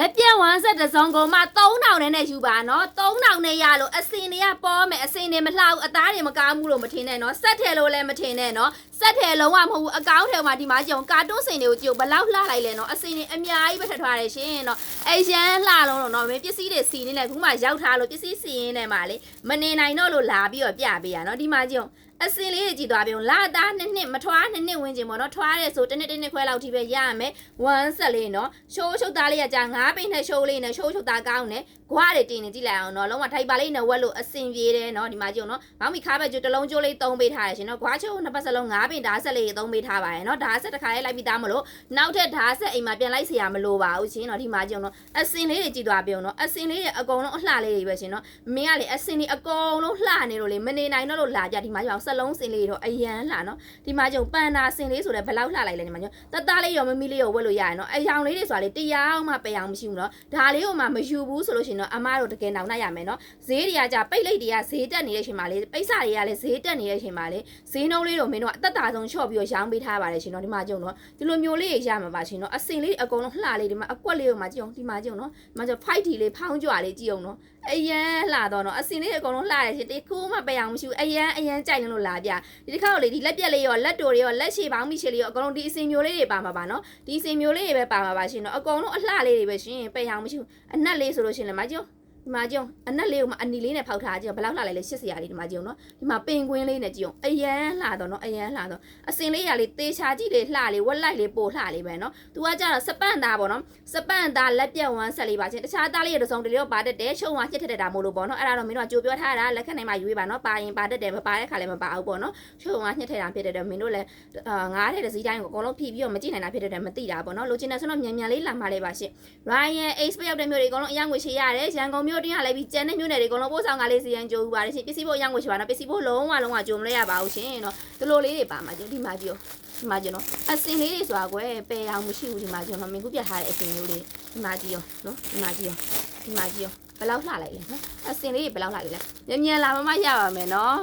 လက်ပြဝမ်းဆက်တစ်စုံကိုမှ3000နဲ့ယူပါနော်3000နဲ့ရလို့အစင်တွေကပေါ်မယ်အစင်တွေမလှဘူးအသားတွေမကားဘူးလို့မထင်နဲ့နော်ဆက်ထဲလို့လည်းမထင်နဲ့နော်ဆက်ထဲလုံးဝမဟုတ်ဘူးအကောင့်ထဲမှာဒီမှာကြုံကာတွန်းစင်တွေကိုကြည့်ဘလောက်လှလိုက်လဲနော်အစင်တွေအများကြီးပဲထပ်ထားတယ်ရှင်နော်အရန်လှလုံးလို့နော်မင်းပစ္စည်းတွေစီနေတယ်ခုမှရောက်ထားလို့ပစ္စည်းစီရင်းနဲ့မှလေမနေနိုင်တော့လို့လာပြီးတော့ပြပေးရနော်ဒီမှာကြုံအစင်လေးတွေကြည့်သွားပြုံလာသားနှစ်မထွားနှစ်ဝင်းကျင်ပေါ့နော်ထွားတဲ့ဆိုတစ်နှစ်ခွဲလောက်ထိပဲရရမယ်ဝမ်းဆက်လေးနော်ရှိုးချုပ်သားလေးကကြာ9ပိနဲ့ရှိုးလေးနဲ့ရှိုးချုပ်သားကောင်းနဲ့ခွားတွေတင်နေကြည့်လိုက်အောင်နော်လုံးဝထိုက်ပါလေးနဲ့ဝက်လို့အစင်ပြေတယ်နော်ဒီမှာကြုံနော်မောင်မီခါးဘက်ကျတစ်လုံးကျိုးလေး3ပေးထားရရှင်နော်ခွားချုပ်နှစ်ပတ်စလုံး9ပိဓာတ်ဆက်လေး3ပေးထားပါရယ်နော်ဓာတ်ဆက်တစ်ခါလေးလိုက်ပြီးသားမလို့နောက်ထပ်ဓာတ်ဆက်အိမ်မှာပြန်လိုက်เสียမလို့ပါဘူးရှင်နော်ဒီမှာကြုံနော်အစင်လေးတွေကြည့်သွားပြုံနော်အစင်လေးတွေအကုန်လုံးအလှလေးတွေပဲရှင်နော်မင်းကလေအစင်တွေအကုန်လုံးလှနေလို့လေမနေနိုင်တော့လို့လာကြဒီမှာကြောင်ဆက်လုံးစင်လေးတော့အရန်လှနော်ဒီမှာကြုံပန်နာစင်လေးဆိုတဲ့ဘလောက်လှလိုက်လဲဒီမှာကြုံတသားလေးရောမမီလေးရောဝက်လို့ရရနော်အယောင်လေးတွေဆိုတာလေတရားမှပယ်အောင်မရှိဘူးနော်ဒါလေးကိုမှမယူဘူးဆိုလို့ရှင်နော်အမားတို့တကယ်နောင်နိုင်ရမယ်နော်ဈေးတွေကကြပိတ်လိတ်တွေကဈေးတက်နေတဲ့ချိန်မှာလေပိတ်စာတွေကလည်းဈေးတက်နေတဲ့ချိန်မှာလေဈေးနှုန်းလေးတော့မင်းတို့အသက်တာဆုံးချော့ပြီးတော့ရောင်းပေးထားပါတယ်ရှင်နော်ဒီမှာကြုံနော်ဒီလိုမျိုးလေးရမှာပါရှင်နော်အစင်လေးအကုန်လုံးလှလေးဒီမှာအကွက်လေးကိုမှကြုံဒီမှာကြုံနော်ဒီမှာကြုံ fight တီလေးဖောင်းကြွလေးကြည့်အောင်နော်အရန်လှတော့နော်အစင်လေးအကုန်လုံးလှရရှင်တခုမှပယ်အောင်မရှိဘူးအရန်ကြိုက်လို့လာပြဒီတစ်ခါကိုလေဒီလက်ပြက်လေးရောလက်တိုတွေရောလက်ရှည်ပေါင်းမိရှည်လေးရောအကုန်လုံးဒီအစင်မျိုးလေးတွေပါမှာပါနော်ဒီအစင်မျိုးလေးတွေပဲပါမှာပါရှင်နော်အကုန်လုံးအလှလေးတွေပဲရှင်ပယ်အောင်မရှိဘူးအနက်လေးဆိုလို့ရှင်လေမကြုံဒီမှာကြုံအနက်လေးကိုမှအနီလေးနဲ့ဖောက်ထားကြည့်ဘယ်လောက်လှလိုက်လဲ80ရာလေးဒီမှာကြုံနော်ဒီမှာပင်ကွင်းလေးနဲ့ကြည့်အောင်အရန်လှတော့နော်အရန်လှတော့အစင်လေးရလေးတေချာကြည့်လေးလှလေးဝက်လိုက်လေးပို့လှလေးပဲနော်သူကကြတော့စပန့်သားပေါ့နော်စပန့်သားလက်ပြက်ဝမ်းဆက်လေးပါချင်းတခြားသားလေးရတဲ့စုံတလေးတော့ပါတတ်တယ်ချုံဝါညှစ်ထက်တာမို့လို့ပေါ့နော်အဲ့ဒါတော့မင်းတို့ကကြိုပြောထားတာလက်ခက်နိုင်မှယူပေးပါနော်ပါရင်ပါတတ်တယ်မပါတဲ့ခါလည်းမပါဘူးပေါ့နော်ချုံဝါညှစ်ထက်တာဖြစ်တဲ့မင်းတို့လည်းငားတဲ့တစည်းတိုင်းကိုအကုန်လုံးဖြီးပြီးတော့မကြည့်နိုင်တာဖြစ်တဲ့မသိတာပေါ့နော်လိုချင်တဲ့ဆိုတော့မြန်လေးလာမှလေးပါရှင့် Ryan Ace ရောက်တဲ့မျိုးတွေအကုန်လုံးအယောင်ငွေရှေ့ရတယ်ရန်ကုန်မျိုးတင်းကလည်းပြီးကျန်တဲ့မျိုးနယ်တွေအကုန်လုံးပို့ဆောင်ကလေးစီရင်ကြိုးပါတယ်ရှင်ပစ္စည်းဖို့အယောင်ငွေရှေ့ပါနော်ပစ္စည်းဖို့လုံးဝကြိုမလဲရပါဘူးရှင်နော်ဒီလိုလေးတွေပါမှာဒီမှာကြည့်ဒီမှာကြည့်နော်အစင်လေးတွေဆိုတာကွယ်ပယ်အောင်မရှိဘူးဒီမှာကြည့်နော်မင်းခုပြထားတဲ့အစင်မျိုးလေးဒီမှာကြည့်ရောနော်ဒီမှာကြည့်ရောဘယ်လောက်လှလိုက်လဲနော်အစင်လေးတွေဘယ်လောက်လှလိုက်လဲမြန်လာမမရပါမယ်နော်